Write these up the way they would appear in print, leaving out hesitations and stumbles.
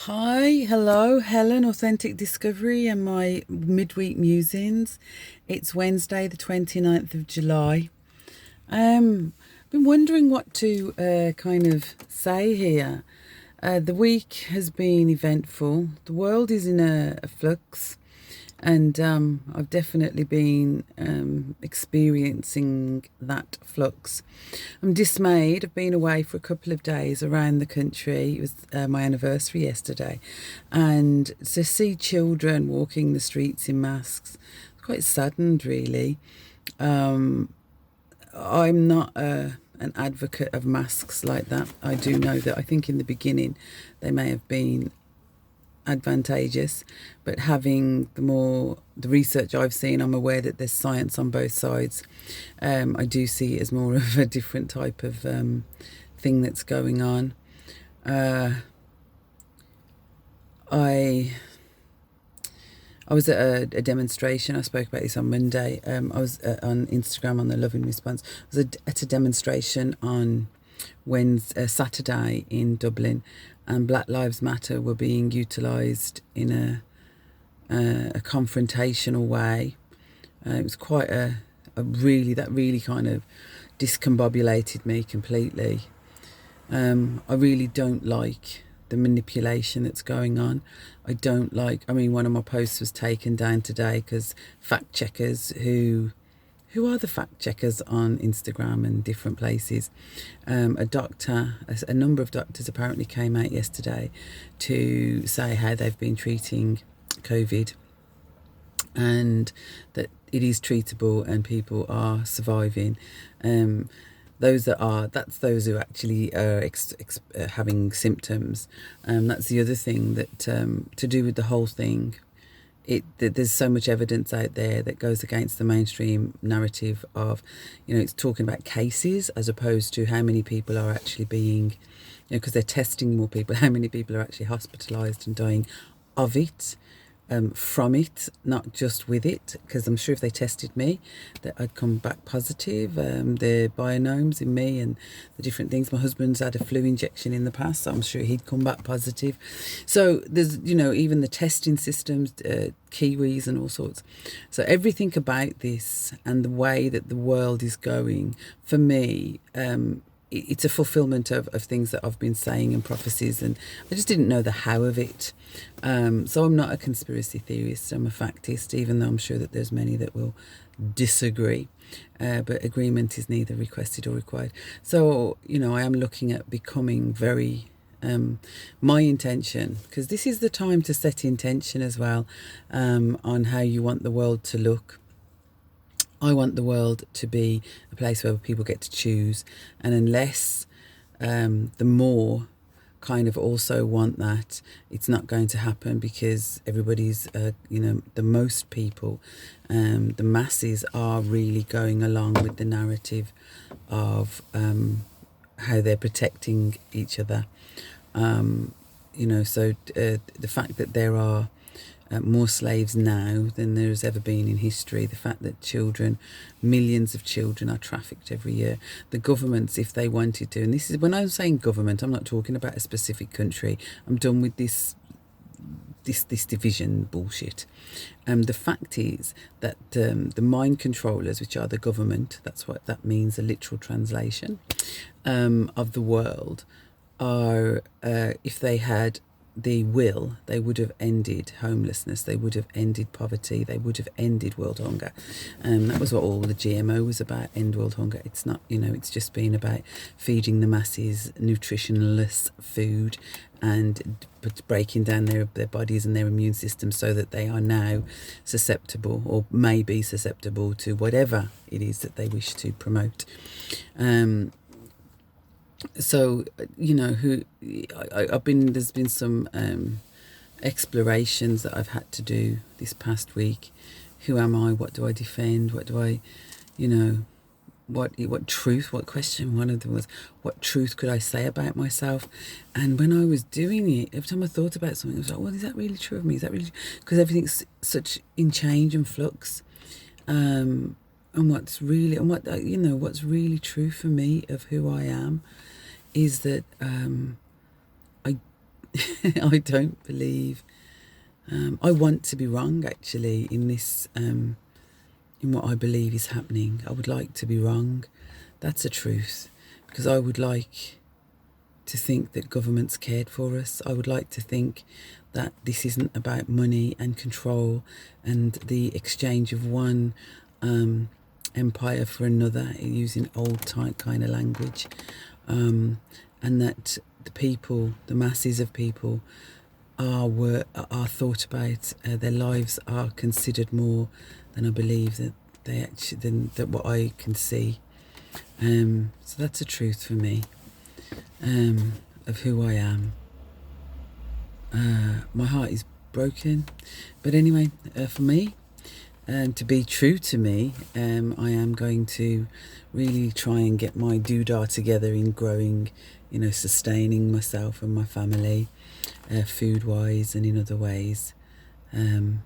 Hi, hello, Helen, Authentic Discovery and my Midweek Musings. It's Wednesday, the 29th of July. I've been wondering what to kind of say here. The week has been eventful. The world is in a flux, and I've definitely been experiencing that flux. I'm dismayed. I've been away for a couple of days around the country. It was my anniversary yesterday, and to see children walking the streets in masks, quite saddened, really. I'm not an advocate of masks like that. I do know that I think in the beginning they may have been advantageous, but having the research I've seen, I'm aware that there's science on both sides. I do see it as more of a different type of thing that's going on. I I was at a demonstration. I spoke about this on Monday. I was on Instagram on the Love in Response. I was at a demonstration on Saturday in Dublin, and Black Lives Matter were being utilised in a confrontational way. It was quite that really kind of discombobulated me completely. I really don't like the manipulation that's going on. I mean, one of my posts was taken down today because fact checkers who are the fact checkers on Instagram and different places. A number of doctors apparently came out yesterday to say how they've been treating COVID and that it is treatable and people are surviving. That's those who actually are having symptoms. That's the other thing that to do with the whole thing. There's so much evidence out there that goes against the mainstream narrative of, it's talking about cases as opposed to how many people are actually being, because they're testing more people, how many people are actually hospitalised and dying of it. From it, not just with it, because I'm sure if they tested me that I'd come back positive. The bionomes in me and the different things. My husband's had a flu injection in the past, so I'm sure he'd come back positive. So there's, even the testing systems, Kiwis and all sorts. So everything about this and the way that the world is going, for me, it's a fulfillment of things that I've been saying and prophecies, and I just didn't know the how of it. So I'm not a conspiracy theorist, I'm a factist, even though I'm sure that there's many that will disagree. But agreement is neither requested or required. So, I am looking at becoming very my intention, because this is the time to set intention as well, on how you want the world to look. I want the world to be a place where people get to choose, and unless the more kind of also want that, it's not going to happen, because everybody's, the most people, the masses are really going along with the narrative of how they're protecting each other. So the fact that there are more slaves now than there's ever been in history. The fact that millions of children are trafficked every year. The governments, if they wanted to, and this is when I'm saying government, I'm not talking about a specific country. I'm done with this division bullshit. The fact is that the mind controllers, which are the government, that's what that means, a literal translation of the world, are if they had the will, they would have ended homelessness, they would have ended poverty, they would have ended world hunger. That was what all the GMO was about, end world hunger. It's not, it's just been about feeding the masses nutritionless food and breaking down their bodies and their immune system so that they are now susceptible, or may be susceptible, to whatever it is that they wish to promote. So, there's been some explorations that I've had to do this past week. Who am I? What do I defend? What do I, what truth, what question? One of them was, what truth could I say about myself? And when I was doing it, every time I thought about something, I was like, well, is that really true of me? Is that really, because everything's such in change and flux. And what's really true for me of who I am is that I I don't believe. I want to be wrong, actually, in this, in what I believe is happening. I would like to be wrong. That's the truth. Because I would like to think that governments cared for us. I would like to think that this isn't about money and control and the exchange of one empire for another, using old type kind of language, and that the people, the masses of people, are thought about. Their lives are considered more than I believe that they actually than that what I can see. So that's the truth for me, of who I am. My heart is broken, but anyway, for me, to be true to me, I am going to really try and get my doodah together in growing, sustaining myself and my family, food-wise and in other ways, and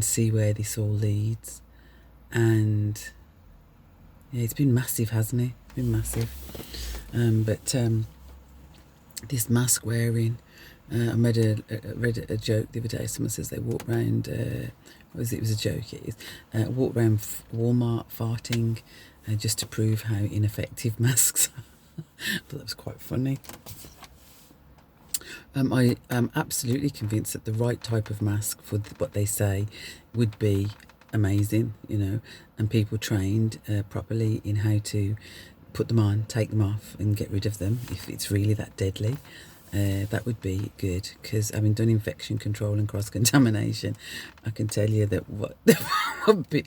see where this all leads. And yeah, it's been massive, hasn't it? It's been massive. But this mask wearing, I read a joke the other day. Someone says they walk around, what was it? It was a joke. It is. Walk around Walmart farting, just to prove how ineffective masks are. I thought that was quite funny. I am absolutely convinced that the right type of mask for what they say would be amazing, and people trained properly in how to put them on, take them off and get rid of them if it's really that deadly. That would be good, because having done infection control and cross-contamination, I can tell you that what would be,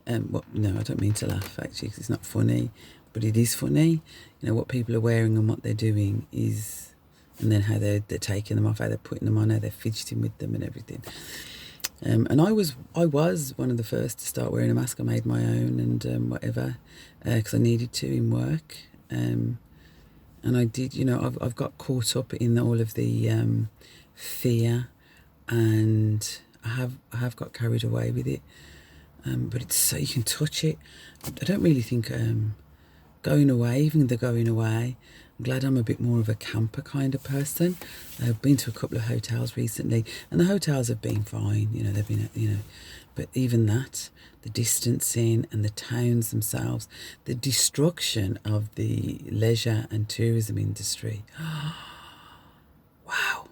no, I don't mean to laugh actually, because it's not funny, but it is funny. What people are wearing and what they're doing is, and then how they're taking them off, how they're putting them on, how they're fidgeting with them and everything. And I was one of the first to start wearing a mask. I made my own and whatever, because I needed to in work. And I did, I've got caught up in all of the fear, and I have got carried away with it. But it's so you can touch it. I don't really think going away, even the going away, I'm glad I'm a bit more of a camper kind of person. I've been to a couple of hotels recently, and the hotels have been fine. They've been, but even that, the distancing and the towns themselves, the destruction of the leisure and tourism industry. Wow.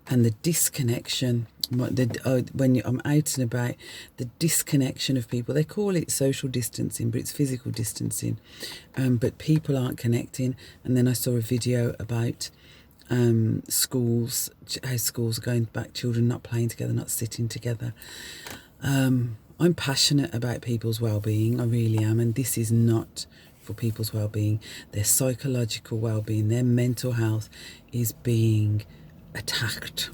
And the disconnection, when I'm out and about, the disconnection of people. They call it social distancing, but it's physical distancing. But people aren't connecting. And then I saw a video about schools, how schools are going back, children not playing together, not sitting together. I'm passionate about people's well-being, I really am, and this is not for people's well-being. Their psychological well-being, their mental health is being attacked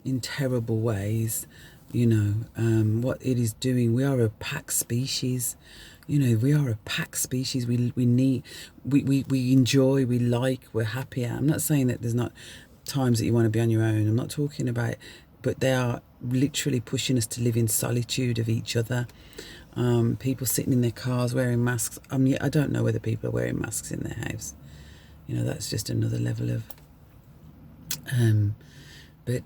in terrible ways. What it is doing, we are a pack species. We are a pack species. We enjoy, we like, we're happier. I'm not saying that there's not times that you want to be on your own. I'm not talking about, but they are literally pushing us to live in solitude of each other. People sitting in their cars wearing masks. I don't know whether people are wearing masks in their house. That's just another level of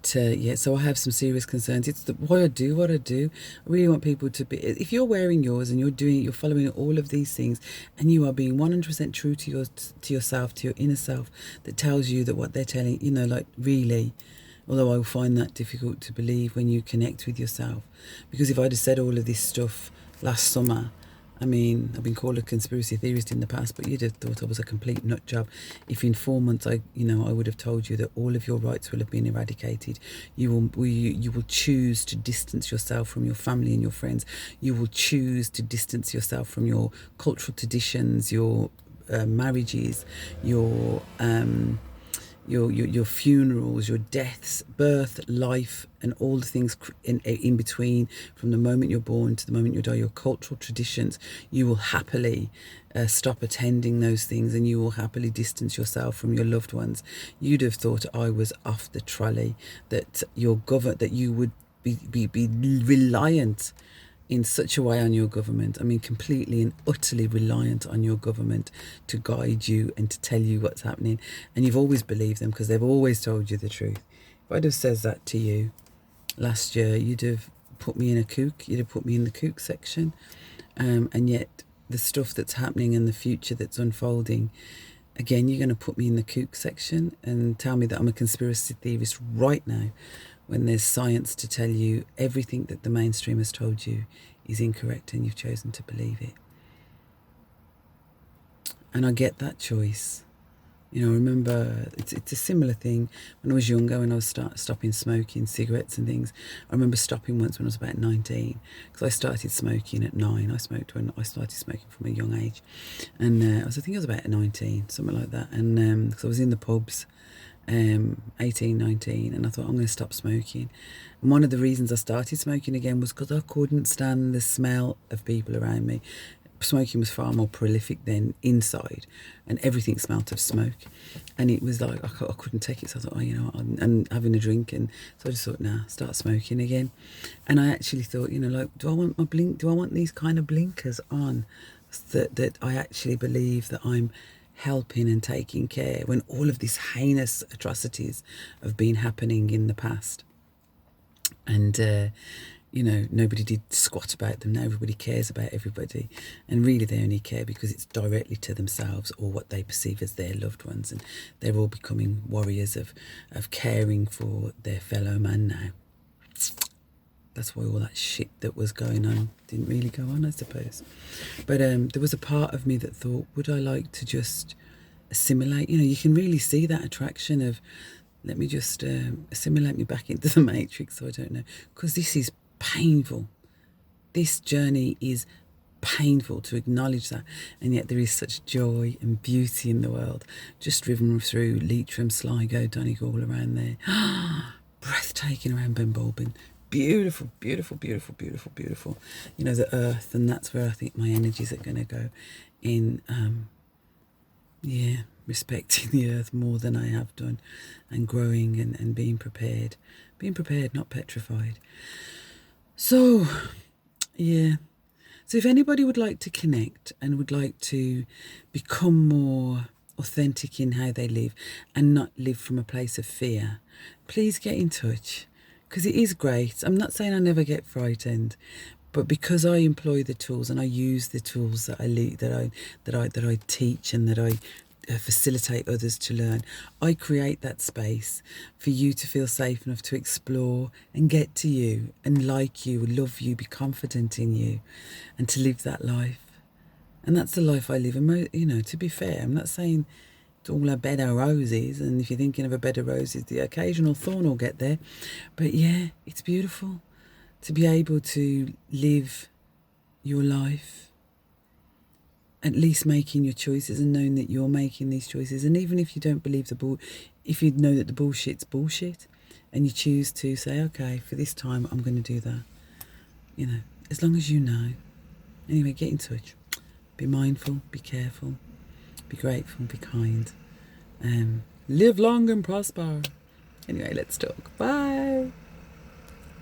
so I have some serious concerns. It's why I do what I do. I really want people to be, if you're wearing yours and you're following all of these things, and you are being 100% true to yourself, to your inner self, that tells you that what they're telling, really, although I will find that difficult to believe when you connect with yourself. Because if I'd have said all of this stuff last summer, I've been called a conspiracy theorist in the past, but you'd have thought I was a complete nut job if in 4 months I would have told you that all of your rights will have been eradicated. You will choose to distance yourself from your family and your friends. You will choose to distance yourself from your cultural traditions, your marriages, your funerals, your deaths, birth, life, and all the things in between, from the moment you're born to the moment you die, your cultural traditions. You will happily stop attending those things, and you will happily distance yourself from your loved ones. You'd have thought I was off the trolley, that that you would be reliant in such a way on your government. I mean, completely and utterly reliant on your government to guide you and to tell you what's happening. And you've always believed them because they've always told you the truth. If I'd have said that to you last year, you'd have put me in a kook. You'd have put me in the kook section. And yet the stuff that's happening and the future that's unfolding, again, you're going to put me in the kook section and tell me that I'm a conspiracy theorist right now, when there's science to tell you everything that the mainstream has told you is incorrect and you've chosen to believe it. And I get that choice. You know, I remember it's a similar thing when I was younger, when I was stopping smoking cigarettes and things. I remember stopping once when I was about 19, because I started smoking at 9. I smoked when I started smoking from a young age, and I think I was about 19, something like that. And because I was in the pubs, 18, 19, and I thought I'm going to stop smoking. And one of the reasons I started smoking again was because I couldn't stand the smell of people around me. Smoking was far more prolific then inside, and everything smelt of smoke, and it was like I couldn't take it. So I thought, oh, you know, and having a drink, and so I just thought, nah, start smoking again. And I actually thought, you know, like, do I want these kind of blinkers on, that I actually believe that I'm helping and taking care when all of these heinous atrocities have been happening in the past, and you know, nobody did squat about them. Now everybody cares about everybody, and really they only care because it's directly to themselves or what they perceive as their loved ones, and they're all becoming warriors of caring for their fellow man now. That's why all that shit that was going on didn't really go on, I suppose. But there was a part of me that thought, would I like to just assimilate? You know, you can really see that attraction of, let me just assimilate me back into the matrix, so I don't know, because this is painful. This journey is painful, to acknowledge that, and yet there is such joy and beauty in the world. Just driven through Leitrim, Sligo, Donegal, around there. Breathtaking around Benbolbin. Beautiful, beautiful, beautiful, beautiful, beautiful. You know, the earth, and that's where I think my energies are going to go in. Respecting the earth more than I have done, and growing and being prepared. Being prepared, not petrified. So, yeah. So if anybody would like to connect and would like to become more authentic in how they live and not live from a place of fear, please get in touch, because it is great. I'm not saying I never get frightened, but because I employ the tools and I use the tools that I lead, that I teach, and that I facilitate others to learn, I create that space for you to feel safe enough to explore and get to you and like you, love you, be confident in you, and to live that life. And that's the life I live. And you know, to be fair, I'm not saying it's all a bed of roses, and if you're thinking of a bed of roses, the occasional thorn will get there. But yeah, it's beautiful to be able to live your life, at least making your choices and knowing that you're making these choices. And even if you don't believe if you know that the bullshit's bullshit, and you choose to say, okay, for this time I'm going to do that, you know, as long as you know. Anyway, get in touch. Be mindful, be careful, be grateful, be kind, live long and prosper. Anyway, let's talk. Bye.